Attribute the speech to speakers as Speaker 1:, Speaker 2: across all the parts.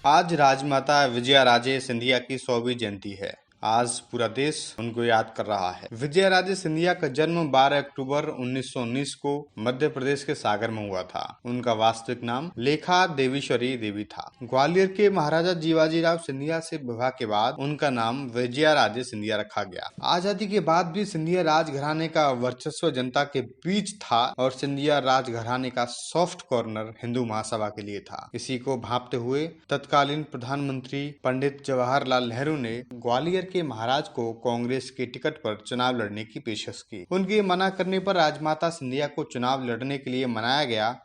Speaker 1: आज राजमाता विजयाराजे सिंधिया की 100वीं जयंती है। आज पूरा देश उनको याद कर रहा है। विजयाराजे सिंधिया का जन्म 12 अक्टूबर 1919 को मध्य प्रदेश के सागर में हुआ था। उनका वास्तविक नाम लेखा देवीश्वरी देवी था। ग्वालियर के महाराजा जीवाजीराव सिंधिया से विवाह के बाद उनका नाम विजयाराजे सिंधिया रखा गया। आजादी के बाद भी सिंधिया राजघराने का वर्चस्व जनता के बीच था और सिंधिया राजघराने का सॉफ्ट कॉर्नर हिंदू महासभा के लिए था। इसी को भांपते हुए तत्कालीन प्रधानमंत्री पंडित जवाहरलाल नेहरू ने ग्वालियर के महाराज को कांग्रेस के टिकट पर चुनाव लड़ने की पेशकश की। उनके मना करने पर राजमाता सिंधिया को चुनाव लड़ने के लिए मनाया गया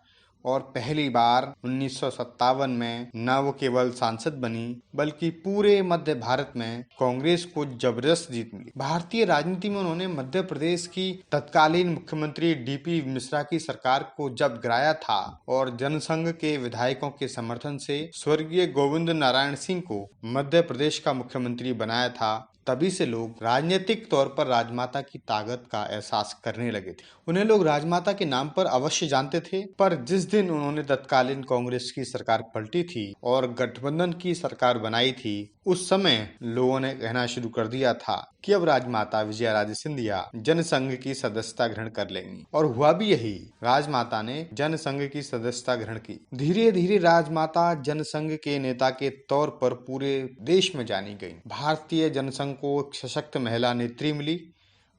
Speaker 1: और पहली बार 1957 में न वो केवल सांसद बनी बल्कि पूरे मध्य भारत में कांग्रेस को जबरदस्त जीत मिली। भारतीय राजनीति में उन्होंने मध्य प्रदेश की तत्कालीन मुख्यमंत्री डीपी मिश्रा की सरकार को जब गिराया था और जनसंघ के विधायकों के समर्थन से स्वर्गीय गोविंद नारायण सिंह को मध्य प्रदेश का मुख्यमंत्री बनाया था, तभी से लोग राजनीतिक तौर पर राजमाता की ताकत का एहसास करने लगे थे। उन्हें लोग राजमाता के नाम पर अवश्य जानते थे, पर जिस दिन उन्होंने तत्कालीन कांग्रेस की सरकार पलटी थी और गठबंधन की सरकार बनाई थी, उस समय लोगों ने कहना शुरू कर दिया था कि अब राजमाता विजयाराजे सिंधिया जनसंघ की सदस्यता ग्रहण कर लेंगी। और हुआ भी यही। राजमाता ने जनसंघ की सदस्यता ग्रहण की। धीरे धीरे राजमाता जनसंघ के नेता के तौर पर पूरे देश में जानी गई। भारतीय जनसंघ को एक सशक्त महिला नेत्री मिली।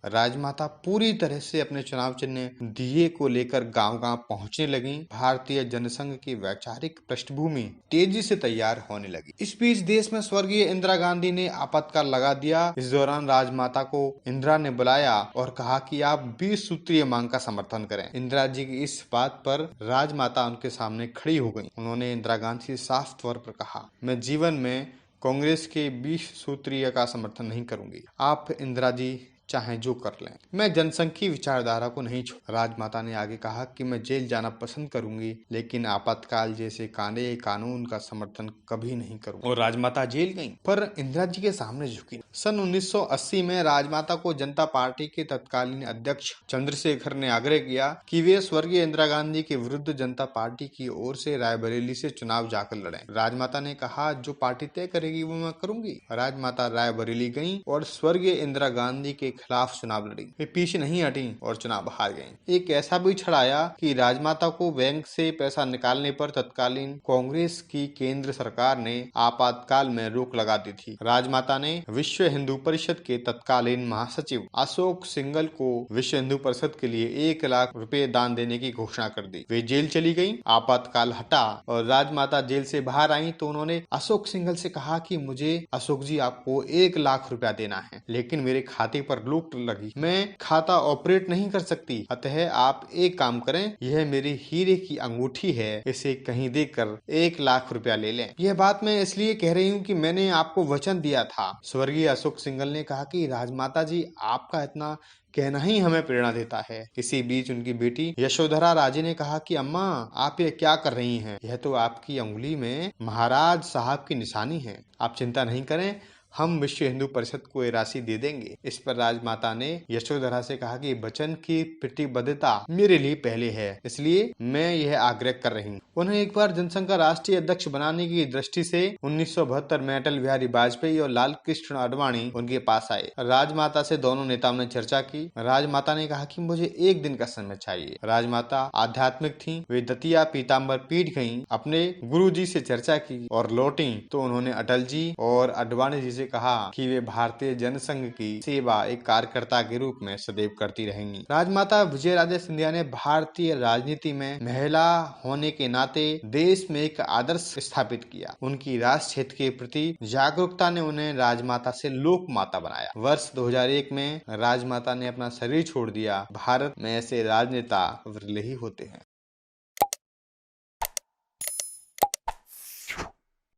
Speaker 1: राजमाता पूरी तरह से अपने चुनाव चिन्ह दिए को लेकर गांव-गांव पहुंचने लगी। भारतीय जनसंघ की वैचारिक पृष्ठभूमि तेजी से तैयार होने लगी। इस बीच देश में स्वर्गीय इंदिरा गांधी ने आपातकाल लगा दिया। इस दौरान राजमाता को इंदिरा ने बुलाया और कहा कि आप 20 सूत्रीय मांग का समर्थन करें। इंदिरा जी की इस बात पर राजमाता उनके सामने खड़ी हो गई। उन्होंने इंदिरा गांधी से साफ तौर पर कहा, मैं जीवन में कांग्रेस के 20 सूत्रीय का समर्थन नहीं करूंगी। आप इंदिरा जी चाहे जो कर लें, मैं जनसंघ की विचारधारा को नहीं छोड़। राजमाता ने आगे कहा कि मैं जेल जाना पसंद करूंगी, लेकिन आपातकाल जैसे कानूनी कानून का समर्थन कभी नहीं करूंगी। और राजमाता जेल गईं, पर इंदिरा जी के सामने झुकी। सन 1980 में राजमाता को जनता पार्टी के तत्कालीन अध्यक्ष चंद्रशेखर ने आग्रह किया कि वे स्वर्गीय इंदिरा गांधी के विरुद्ध जनता पार्टी की ओर से रायबरेली से चुनाव जाकर लड़ें। राजमाता ने कहा, जो पार्टी तय करेगी वो मैं करूंगी। राजमाता रायबरेली गईं और स्वर्गीय इंदिरा गांधी के खिलाफ चुनाव लड़ी। वे पीछे नहीं हटी और चुनाव हार गईं। एक ऐसा भी क्षण आया कि राजमाता को बैंक से पैसा निकालने पर तत्कालीन कांग्रेस की केंद्र सरकार ने आपातकाल में रोक लगा दी थी। राजमाता ने विश्व हिंदू परिषद के तत्कालीन महासचिव अशोक सिंघल को विश्व हिंदू परिषद के लिए 1 लाख रुपए दान देने की घोषणा कर दी। वे जेल चली गयी। आपातकाल हटा और राजमाता जेल से बाहर आई तो उन्होंने अशोक सिंघल से कहा कि मुझे अशोक जी आपको 1 लाख रुपया देना है, लेकिन मेरे खाते पर लूट लगी, मैं खाता ऑपरेट नहीं कर सकती। अतः आप एक काम करें, यह मेरी हीरे की अंगूठी है, इसे कहीं देकर 1 लाख रुपया ले लें। यह बात मैं इसलिए कह रही हूँ कि मैंने आपको वचन दिया था। स्वर्गीय अशोक सिंघल ने कहा कि राजमाता जी, आपका इतना कहना ही हमें प्रेरणा देता है। इसी बीच उनकी बेटी यशोधरा राजे ने कहा कि अम्मा, आप ये क्या कर रही हैं? यह तो आपकी अंगुली में महाराज साहब की निशानी है। आप चिंता नहीं करें, हम विश्व हिंदू परिषद को ये राशि दे देंगे। इस पर राजमाता ने यशोधरा से कहा कि वचन की प्रतिबद्धता मेरे लिए पहले है, इसलिए मैं यह आग्रह कर रही हूँ। उन्हें एक बार जनसंघ का राष्ट्रीय अध्यक्ष बनाने की दृष्टि से 1972 में अटल बिहारी वाजपेयी और लाल कृष्ण आडवाणी उनके पास आए। राजमाता से दोनों नेताओं ने चर्चा की। राजमाता ने कहा कि मुझे 1 दिन का समय चाहिए। राजमाता आध्यात्मिक थी। वे दतिया पीताम्बर पीठ गयी, अपने गुरु जी से चर्चा की और लौटी तो उन्होंने अटल जी और आडवाणी जी से कहा कि वे भारतीय जनसंघ की सेवा एक कार्यकर्ता के रूप में सदैव करती रहेंगी। राजमाता विजयाराजे सिंधिया ने भारतीय राजनीति में महिला होने के नाते देश में एक आदर्श स्थापित किया। उनकी राष्ट्र हित के प्रति जागरूकता ने उन्हें राजमाता से लोक माता बनाया। वर्ष 2001 में राजमाता ने अपना शरीर छोड़ दिया। भारत में ऐसे राजनेता विरले ही होते हैं।